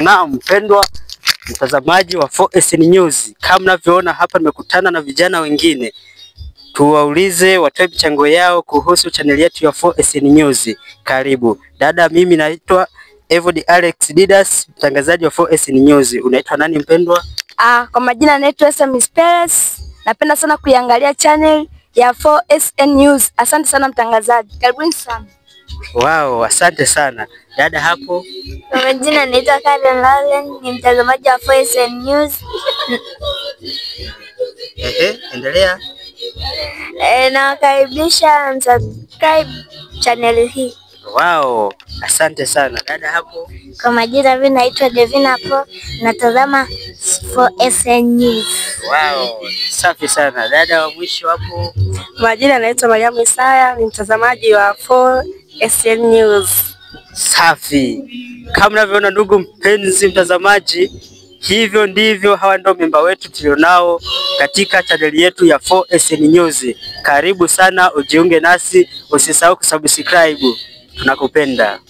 Naam, mpendwa mtazamaji wa 4SN News, kama mnavyoona hapa nimekutana na vijana wengine. Tuwaulize watoe michango yao kuhusu channel yetu ya 4SN News. Karibu. Dada, mimi naitwa Evod Alex Didas, mtangazaji wa 4SN News. Unaitwa nani mpendwa? Kwa majina naitwa Samis Perez. Napenda sana kuiangalia channel ya 4SN News. Asante sana mtangazaji. Karibuni sana. Wow, asante sana. Dada hapo? Kwa majina naitwa Karen Lalen, ni mtazamaji wa 4SN News. Endelea. Nawakaribisha msubscribe channel hii. Wow, asante sana. Dada hapo? Kwa majina mimi naitwa Devina Po, natazama 4SN News. Wow, safi sana. Dada wa mwisho hapo? Majina naitwa Mariamu Isaya, ni mtazamaji wa 4SN News. Safi. Kama mnavyoona ndugu mpenzi mtazamaji, hivyo ndivyo hawa ndio memba wetu tulionao katika chaneli yetu ya 4SN News. Karibu sana ujiunge nasi, usisahau kusubscribe. Tunakupenda.